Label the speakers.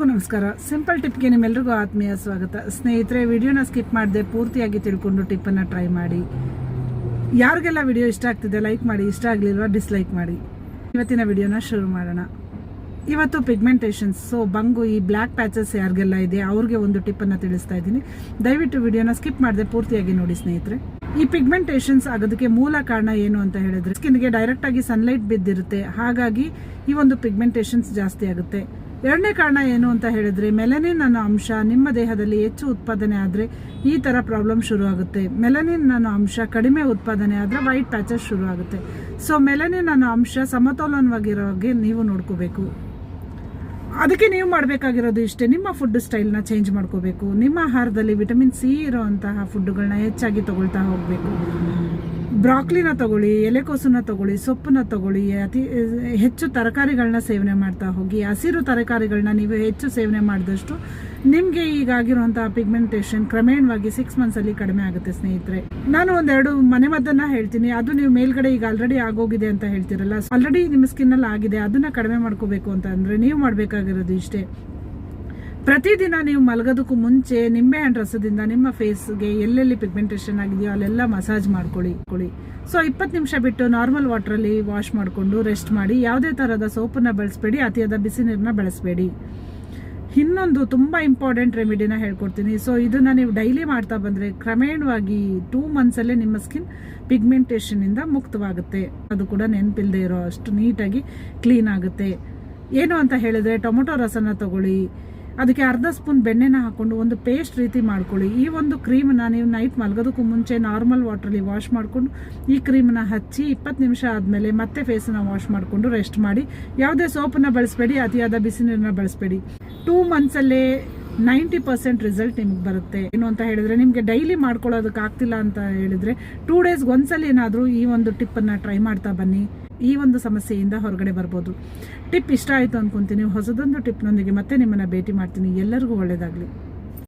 Speaker 1: ಎಲ್ಲರಿಗೂ ನಮಸ್ಕಾರ. ಸಿಂಪಲ್ ಟಿಪ್ಗೆ ನಿಮ್ಮೆಲ್ಲರಿಗೂ ಆತ್ಮೀಯ ಸ್ವಾಗತ. ಸ್ನೇಹಿತರೆ, ವಿಡಿಯೋನ ಸ್ಕಿಪ್ ಮಾಡದೆ ಪೂರ್ತಿಯಾಗಿ ತಿಳ್ಕೊಂಡು ಟಿಪ್ಪನ್ನು ಟ್ರೈ ಮಾಡಿ. ಯಾರಿಗೆಲ್ಲ ವಿಡಿಯೋ ಇಷ್ಟ ಆಗ್ತಿದೆ ಲೈಕ್ ಮಾಡಿ, ಇಷ್ಟ ಆಗಲಿಲ್ವಾ ಡಿಸ್ಲೈಕ್ ಮಾಡಿ. ಇವತ್ತಿನ ವಿಡಿಯೋನ ಶುರು ಮಾಡೋಣ. ಇವತ್ತು ಪಿಗ್ಮೆಂಟೇಷನ್ಸ್, ಬಂಗು, ಈ ಬ್ಲ್ಯಾಕ್ ಪ್ಯಾಚಸ್ ಯಾರಿಗೆಲ್ಲ ಇದೆ ಅವ್ರಿಗೆ ಒಂದು ಟಿಪ್ಪನ್ನು ತಿಳಿಸ್ತಾ ಇದ್ದೀನಿ. ದಯವಿಟ್ಟು ವಿಡಿಯೋನ ಸ್ಕಿಪ್ ಮಾಡದೆ ಪೂರ್ತಿಯಾಗಿ ನೋಡಿ ಸ್ನೇಹಿತರೆ. ಈ ಪಿಗ್ಮೆಂಟೇಷನ್ಸ್ ಆಗೋದಕ್ಕೆ ಮೂಲ ಕಾರಣ ಏನು ಅಂತ ಹೇಳಿದ್ರೆ, ಸ್ಕಿನ್ಗೆ ಡೈರೆಕ್ಟ್ ಆಗಿ ಸನ್ಲೈಟ್ ಬಿದ್ದಿರುತ್ತೆ, ಹಾಗಾಗಿ ಈ ಒಂದು ಪಿಗ್ಮೆಂಟೇಷನ್ಸ್ ಜಾಸ್ತಿ ಆಗುತ್ತೆ. ಎರಡನೇ ಕಾರಣ ಏನು ಅಂತ ಹೇಳಿದ್ರೆ, ಮೆಲನಿನ್ ಅನ್ನೋ ಅಂಶ ನಿಮ್ಮ ದೇಹದಲ್ಲಿ ಹೆಚ್ಚು ಉತ್ಪಾದನೆ ಆದರೆ ಈ ಥರ ಪ್ರಾಬ್ಲಮ್ ಶುರು ಆಗುತ್ತೆ. ಮೆಲನಿನ್ ಅನ್ನೋ ಅಂಶ ಕಡಿಮೆ ಉತ್ಪಾದನೆ ಆದರೆ ವೈಟ್ ಪ್ಯಾಚಸ್ ಶುರು ಆಗುತ್ತೆ. ಸೊ ಮೆಲನಿನ್ ಅನ್ನೋ ಅಂಶ ಸಮತೋಲನವಾಗಿರೋ ಹಾಗೆ ನೀವು ನೋಡ್ಕೋಬೇಕು. ಅದಕ್ಕೆ ನೀವು ಮಾಡಬೇಕಾಗಿರೋದು ಇಷ್ಟೇ, ನಿಮ್ಮ ಫುಡ್ ಸ್ಟೈಲ್ನ ಚೇಂಜ್ ಮಾಡ್ಕೋಬೇಕು. ನಿಮ್ಮ ಆಹಾರದಲ್ಲಿ ವಿಟಮಿನ್ ಸಿ ಇರೋವಂತಹ ಫುಡ್ಗಳನ್ನ ಹೆಚ್ಚಾಗಿ ತಗೊಳ್ತಾ ಹೋಗಬೇಕು. ಬ್ರಾಕ್ಲಿನ ತಗೊಳ್ಳಿ, ಎಲೆಕೋಸನ್ನ ತಗೊಳ್ಳಿ, ಸೊಪ್ಪನ್ನ ತಗೊಳ್ಳಿ, ಅತಿ ಹೆಚ್ಚು ತರಕಾರಿಗಳನ್ನ ಸೇವನೆ ಮಾಡ್ತಾ ಹೋಗಿ. ಹಸಿರು ತರಕಾರಿಗಳನ್ನ ನೀವು ಹೆಚ್ಚು ಸೇವನೆ ಮಾಡಿದಷ್ಟು ನಿಮಗೆ ಈಗಾಗಿರುವಂತಹ ಪಿಗ್ಮೆಂಟೇಷನ್ ಕ್ರಮೇಣವಾಗಿ 6 ಮಂತ್ಸಲ್ಲಿ ಕಡಿಮೆ ಆಗುತ್ತೆ ಸ್ನೇಹಿತರೆ. ನಾನು ಒಂದೆರಡು ಮನೆಮದ್ದನ್ನ ಹೇಳ್ತೀನಿ. ಅದು ನೀವು ಮೇಲ್ಗಡೆ ಈಗ ಆಲ್ರೆಡಿ ಆಗೋಗಿದೆ ಅಂತ ಹೇಳ್ತಿರಲ್ಲ, ಆಲ್ರೆಡಿ ನಿಮ್ಮ ಸ್ಕಿನ್ನಲ್ಲಿ ಆಗಿದೆ, ಅದನ್ನ ಕಡಿಮೆ ಮಾಡ್ಕೋಬೇಕು ಅಂತ ಅಂದ್ರೆ ನೀವು ಮಾಡಬೇಕಾಗಿರೋದು ಇಷ್ಟೇ. ಪ್ರತಿದಿನ ನೀವು ಮಲಗೋದಕ್ಕೂ ಮುಂಚೆ ನಿಂಬೆಹಣ್ಣು ರಸದಿಂದ ನಿಮ್ಮ ಫೇಸ್ಗೆ ಎಲ್ಲೆಲ್ಲಿ ಪಿಗ್ಮೆಂಟೇಷನ್ ಆಗಿದೆಯೋ ಅಲ್ಲೆಲ್ಲ ಮಸಾಜ್ ಮಾಡ್ಕೊಳ್ಳಿ. ಸೊ 20 ನಿಮಿಷ ಬಿಟ್ಟು ನಾರ್ಮಲ್ ವಾಟರಲ್ಲಿ ವಾಶ್ ಮಾಡಿಕೊಂಡು ರೆಸ್ಟ್ ಮಾಡಿ. ಯಾವುದೇ ಥರದ ಸೋಪನ್ನ ಬಳಸಬೇಡಿ, ಅತಿಯಾದ ಬಿಸಿ ನೀರನ್ನ ಬಳಸಬೇಡಿ. ಇನ್ನೊಂದು ತುಂಬ ಇಂಪಾರ್ಟೆಂಟ್ ರೆಮಿಡಿನ ಹೇಳ್ಕೊಡ್ತೀನಿ. ಸೊ ಇದನ್ನ ನೀವು ಡೈಲಿ ಮಾಡ್ತಾ ಬಂದರೆ ಕ್ರಮೇಣವಾಗಿ 2 ಮಂತ್ಸಲ್ಲೇ ನಿಮ್ಮ ಸ್ಕಿನ್ ಪಿಗ್ಮೆಂಟೇಷನಿಂದ ಮುಕ್ತವಾಗುತ್ತೆ. ಅದು ಕೂಡ ನೆನಪಿಲ್ಲದೆ ಇರೋ ಅಷ್ಟು ನೀಟಾಗಿ ಕ್ಲೀನ್ ಆಗುತ್ತೆ. ಏನು ಅಂತ ಹೇಳಿದ್ರೆ, ಟೊಮೊಟೊ ರಸನ ತಗೊಳ್ಳಿ, ಅದಕ್ಕೆ ಅರ್ಧ ಸ್ಪೂನ್ ಬೆಣ್ಣೆನ ಹಾಕೊಂಡು ಒಂದು ಪೇಸ್ಟ್ ರೀತಿ ಮಾಡ್ಕೊಳ್ಳಿ. ಈ ಒಂದು ಕ್ರೀಮನ್ನ ನೀವು ನೈಟ್ ಮಲಗೋದಕ್ಕೂ ಮುಂಚೆ ನಾರ್ಮಲ್ ವಾಟ್ರಲ್ಲಿ ವಾಶ್ ಮಾಡಿಕೊಂಡು ಈ ಕ್ರೀಮನ್ನ ಹಚ್ಚಿ 20 ನಿಮಿಷ ಆದಮೇಲೆ ಮತ್ತೆ ಫೇಸನ್ನ ವಾಶ್ ಮಾಡಿಕೊಂಡು ರೆಸ್ಟ್ ಮಾಡಿ. ಯಾವುದೇ ಸೋಪನ್ನ ಬಳಸಬೇಡಿ, ಅತಿಯಾದ ಬಿಸಿ ನೀರನ್ನ ಬಳಸಬೇಡಿ. 2 ಮಂತ್ಸಲ್ಲೇ 90% ರಿಸಲ್ಟ್ ನಿಮ್ಗೆ ಬರುತ್ತೆ. ಏನು ಅಂತ ಹೇಳಿದ್ರೆ, ನಿಮಗೆ ಡೈಲಿ ಮಾಡ್ಕೊಳ್ಳೋದಕ್ಕೆ ಆಗ್ತಿಲ್ಲ ಅಂತ ಹೇಳಿದ್ರೆ 2 ಡೇಸ್ಗೆ ಒಂದ್ಸಲ ಏನಾದರೂ ಈ ಒಂದು ಟಿಪ್ಪನ್ನು ಟ್ರೈ ಮಾಡ್ತಾ ಬನ್ನಿ. ಈ ಒಂದು ಸಮಸ್ಯೆಯಿಂದ ಹೊರಗಡೆ ಬರ್ಬೋದು. ಟಿಪ್ ಇಷ್ಟ ಆಯಿತು ಅಂದ್ಕೊತೀನಿ. ಹೊಸದೊಂದು ಟಿಪ್ನೊಂದಿಗೆ ಮತ್ತೆ ನಿಮ್ಮನ್ನು ಭೇಟಿ ಮಾಡ್ತೀನಿ. ಎಲ್ಲರಿಗೂ ಒಳ್ಳೆಯದಾಗಲಿ.